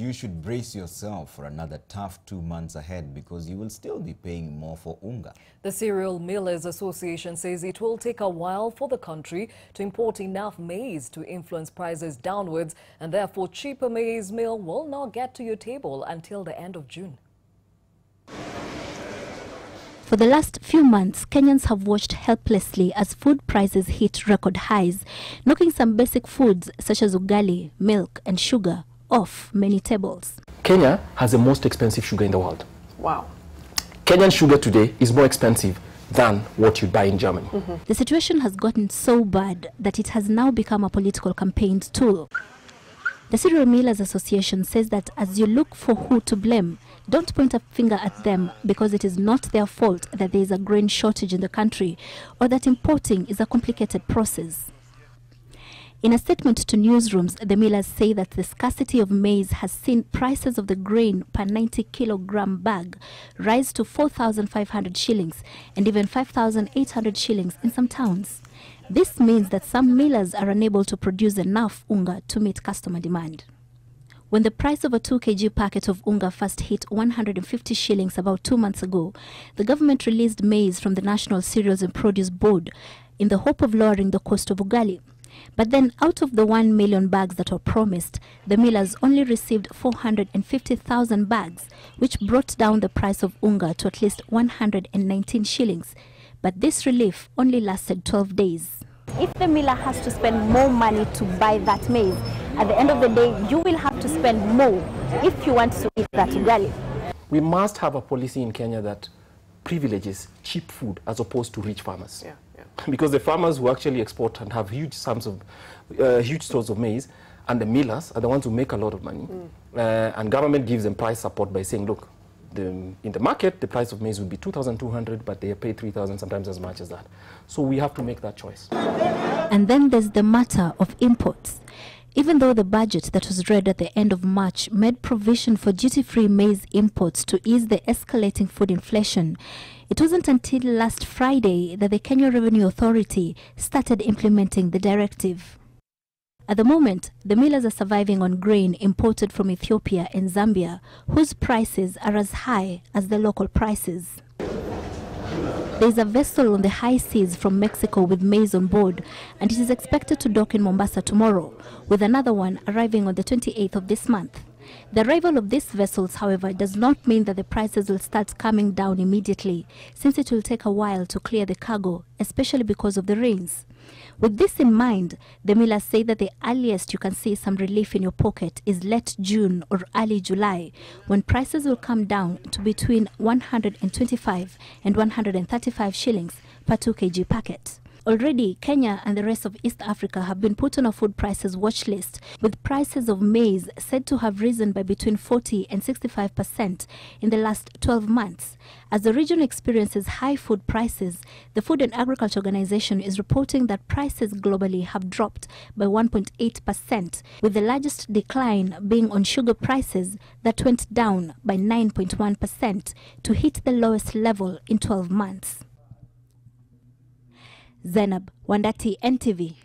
you should brace yourself for another tough 2 months ahead because you will still be paying more for Unga. The Cereal Millers Association says it will take a while for the country to import enough maize to influence prices downwards, and therefore cheaper maize meal will not get to your table until the end of June. For the last few months, Kenyans have watched helplessly as food prices hit record highs, knocking some basic foods such as ugali, milk and sugar off many tables. Kenya has the most expensive sugar in the world. Wow. Kenyan sugar today is more expensive than what you buy in Germany. The situation has gotten so bad that it has now become a political campaign tool. The Cereal Millers Association says that as you look for who to blame, don't point a finger at them because it is not their fault that there is a grain shortage in the country or that importing is a complicated process. In a statement to newsrooms, the millers say that the scarcity of maize has seen prices of the grain per 90-kilogram bag rise to 4,500 shillings and even 5,800 shillings in some towns. This means that some millers are unable to produce enough unga to meet customer demand. When the price of a 2 kg packet of unga first hit 150 shillings about 2 months ago, the government released maize from the National Cereals and Produce Board in the hope of lowering the cost of ugali. But then out of the 1 million bags that were promised, the millers only received 450,000 bags, which brought down the price of unga to at least 119 shillings. But this relief only lasted 12 days. If the miller has to spend more money to buy that maize, at the end of the day, you will have to spend more if you want to eat that ugali. We must have a policy in Kenya that privileges cheap food as opposed to rich farmers. Yeah. Because the farmers who actually export and have huge sums of, huge stores of maize, and the millers are the ones who make a lot of money. And government gives them price support by saying, look, in the market, the price of maize would be 2,200, but they pay 3,000, sometimes as much as that. So we have to make that choice. And then there's the matter of imports. Even though the budget that was read at the end of March made provision for duty-free maize imports to ease the escalating food inflation, it wasn't until last Friday that the Kenya Revenue Authority started implementing the directive. At the moment, the millers are surviving on grain imported from Ethiopia and Zambia, whose prices are as high as the local prices. There is a vessel on the high seas from Mexico with maize on board, and it is expected to dock in Mombasa tomorrow, with another one arriving on the 28th of this month. The arrival of these vessels, however, does not mean that the prices will start coming down immediately, since it will take a while to clear the cargo, especially because of the rains. With this in mind, the millers say that the earliest you can see some relief in your pocket is late June or early July, when prices will come down to between 125 and 135 shillings per 2 kg packet. Already, Kenya and the rest of East Africa have been put on a food prices watch list, with prices of maize said to have risen by between 40 and 65% in the last 12 months. As the region experiences high food prices, the Food and Agriculture Organization is reporting that prices globally have dropped by 1.8%, with the largest decline being on sugar prices that went down by 9.1% to hit the lowest level in 12 months. Zainab Wandati, NTV.